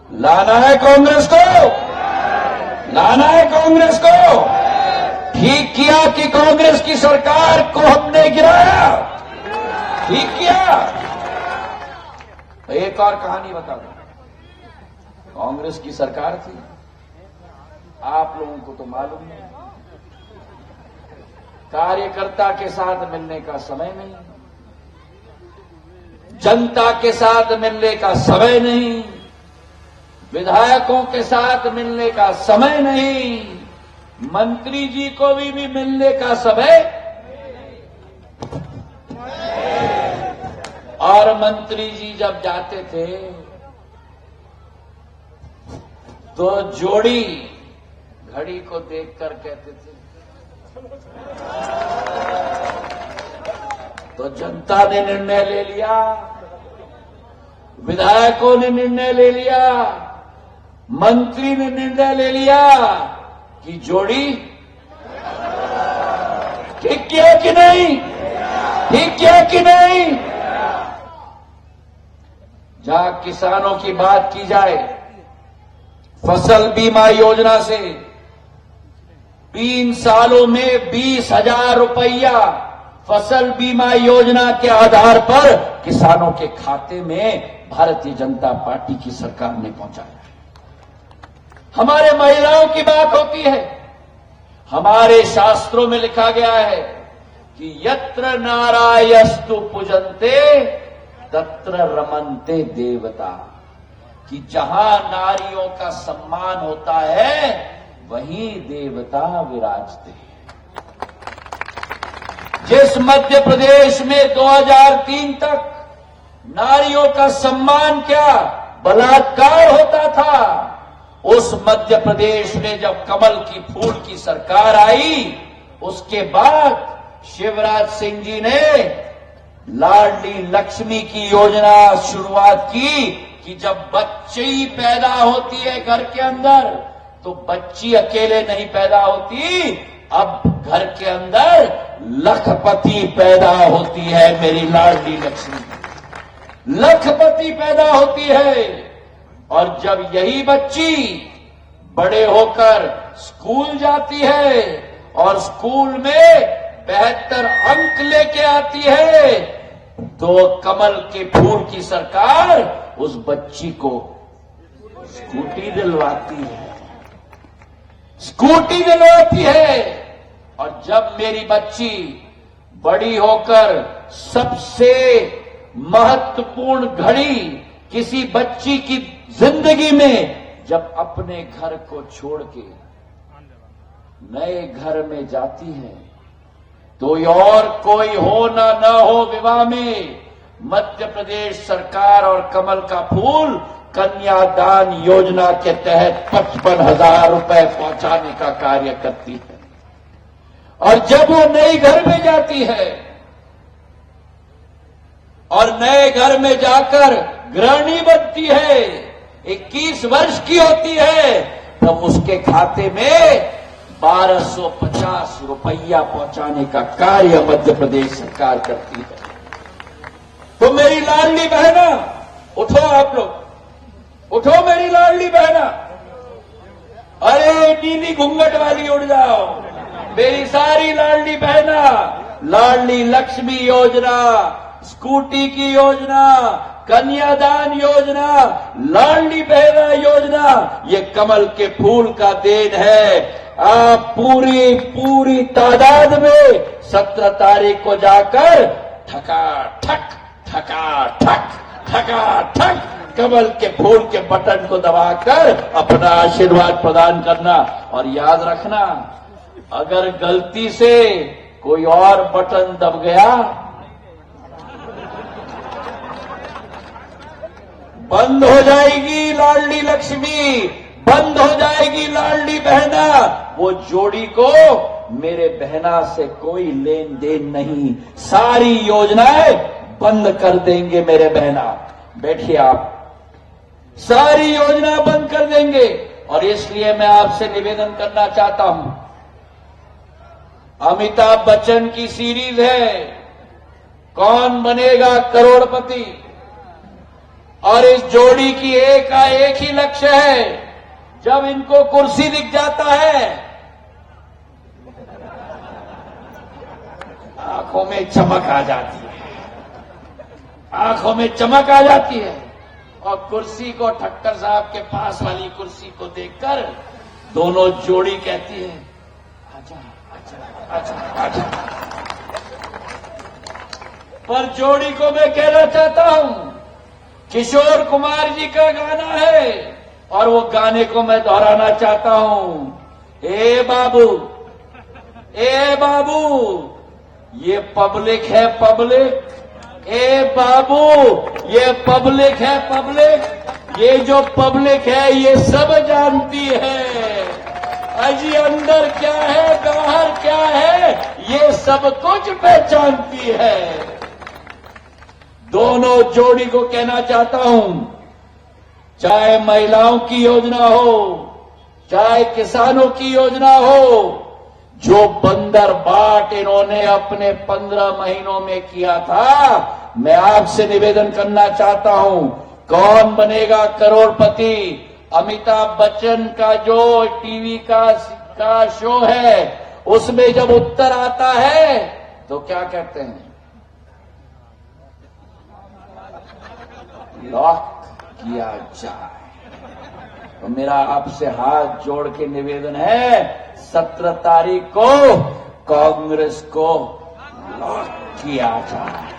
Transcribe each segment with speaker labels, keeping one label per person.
Speaker 1: लाना है कांग्रेस को, लाना है कांग्रेस को। ठीक किया कि कांग्रेस की सरकार को हमने गिराया, ठीक किया। एक और कहानी बता दूं। कांग्रेस की सरकार थी, आप लोगों को तो मालूम नहीं, कार्यकर्ता के साथ मिलने का समय नहीं, जनता के साथ मिलने का समय नहीं, विधायकों के साथ मिलने का समय नहीं, मंत्री जी को भी मिलने का समय। और मंत्री जी जब जाते थे तो जोड़ी घड़ी को देखकर कहते थे, तो जनता ने निर्णय ले लिया, विधायकों ने निर्णय ले लिया, मंत्री ने निर्णय ले लिया कि जोड़ी ठीक किया कि नहीं, ठीक किया कि नहीं। जहां किसानों की बात की जाए, फसल बीमा योजना से 3 सालों में 20,000 रुपया फसल बीमा योजना के आधार पर किसानों के खाते में भारतीय जनता पार्टी की सरकार ने पहुंचाया। हमारे महिलाओं की बात होती है, हमारे शास्त्रों में लिखा गया है कि यत्र नारायस्तु पूजन्ते तत्र रमन्ते देवता, कि जहां नारियों का सम्मान होता है वहीं देवता विराजते हैं। जिस मध्य प्रदेश में 2003 तक नारियों का सम्मान क्या बलात्कार होता था, उस मध्य प्रदेश में जब कमल की फूल की सरकार आई, उसके बाद शिवराज सिंह जी ने लाडली लक्ष्मी की योजना शुरुआत की कि जब बच्ची पैदा होती है घर के अंदर, तो बच्ची अकेले नहीं पैदा होती, अब घर के अंदर लखपति पैदा होती है। मेरी लाडली लक्ष्मी लखपति पैदा होती है। और जब यही बच्ची बड़े होकर स्कूल जाती है और स्कूल में 72 अंक लेके आती है, तो कमल के फूल की सरकार उस बच्ची को स्कूटी दिलवाती है, स्कूटी दिलवाती है। और जब मेरी बच्ची बड़ी होकर सबसे महत्वपूर्ण घड़ी किसी बच्ची की जिंदगी में जब अपने घर को छोड़ के नए घर में जाती है, तो और कोई हो ना हो विवाह में, मध्य प्रदेश सरकार और कमल का फूल कन्यादान योजना के तहत 55,000 रुपए पहुंचाने का कार्य करती है। और जब वो नए घर में जाती है और नए घर में जाकर गृहिणी बनती है, 21 वर्ष की होती है, तब उसके खाते में 1250 रुपया पहुंचाने का कार्य मध्य प्रदेश सरकार करती है। तो मेरी लाडली बहना उठो, आप लोग उठो मेरी लाडली बहना, अरे नीली घूंघट वाली उड़ जाओ मेरी सारी लाडली बहना। लाडली लक्ष्मी योजना, स्कूटी की योजना, कन्यादान योजना, लाडली बहना योजना, ये कमल के फूल का देन है। आप पूरी तादाद में 17 तारीख को जाकर ठका ठक कमल के फूल के बटन को दबाकर अपना आशीर्वाद प्रदान करना। और याद रखना, अगर गलती से कोई और बटन दब गया, बंद हो जाएगी लाडली लक्ष्मी, बंद हो जाएगी लाडली बहना। वो जोड़ी को मेरे बहना से कोई लेन देन नहीं, सारी योजनाएं बंद कर देंगे मेरे बहना। बैठिए आप, सारी योजना बंद कर देंगे। और इसलिए मैं आपसे निवेदन करना चाहता हूं, अमिताभ बच्चन की सीरीज है कौन बनेगा करोड़पति, और इस जोड़ी की एक का एक ही लक्ष्य है, जब इनको कुर्सी दिख जाता है आंखों में चमक आ जाती है, आंखों में चमक आ जाती है। और कुर्सी को, ठक्कर साहब के पास वाली कुर्सी को देखकर दोनों जोड़ी कहती है आजा आजा आजा आजा। पर जोड़ी को मैं कहना चाहता हूं, किशोर कुमार जी का गाना है और वो गाने को मैं दोहराना चाहता हूं। ए बाबू, ए बाबू, ये पब्लिक है पब्लिक, ए बाबू ये पब्लिक है पब्लिक, ये जो पब्लिक है ये सब जानती है, अजी अंदर क्या है बाहर क्या है ये सब कुछ पहचानती है। दोनों जोड़ी को कहना चाहता हूं, चाहे महिलाओं की योजना हो, चाहे किसानों की योजना हो, जो बंदर बाट इन्होंने अपने 15 महीनों में किया था, मैं आपसे निवेदन करना चाहता हूं, कौन बनेगा करोड़पति, अमिताभ बच्चन का जो टीवी का शो है उसमें जब उत्तर आता है तो क्या कहते हैं, लॉक किया जाए। तो मेरा आपसे हाथ जोड़ के निवेदन है, 17 तारीख को कांग्रेस को लॉक किया जाए।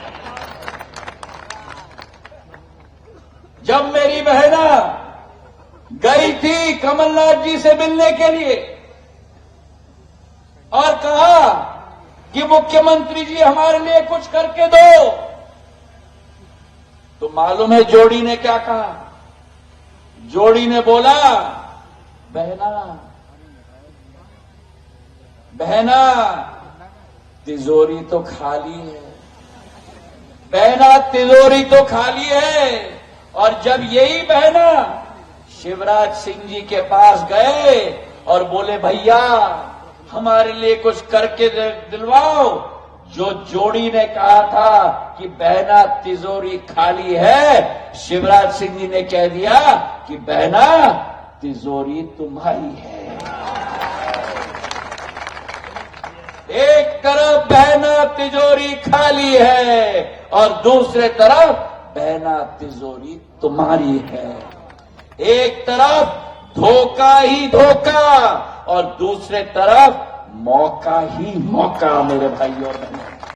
Speaker 1: जब मेरी बहना गई थी कमलनाथ जी से मिलने के लिए और कहा कि मुख्यमंत्री जी हमारे लिए कुछ करके दो, तो मालूम है जोड़ी ने क्या कहा, जोड़ी ने बोला बहना बहना तिजोरी तो खाली है, बहना तिजोरी तो खाली है। और जब यही बहना शिवराज सिंह जी के पास गए और बोले भैया हमारे लिए कुछ करके दिलवाओ, जो जोड़ी ने कहा था कि बहना तिजोरी खाली है, शिवराज सिंह जी ने कह दिया कि बहना तिजोरी तुम्हारी है। एक तरफ बहना तिजोरी खाली है और दूसरे तरफ बहना तिजोरी तुम्हारी है। एक तरफ धोखा ही धोखा और दूसरे तरफ मौका ही मौका, मेरे भाई और बहनों।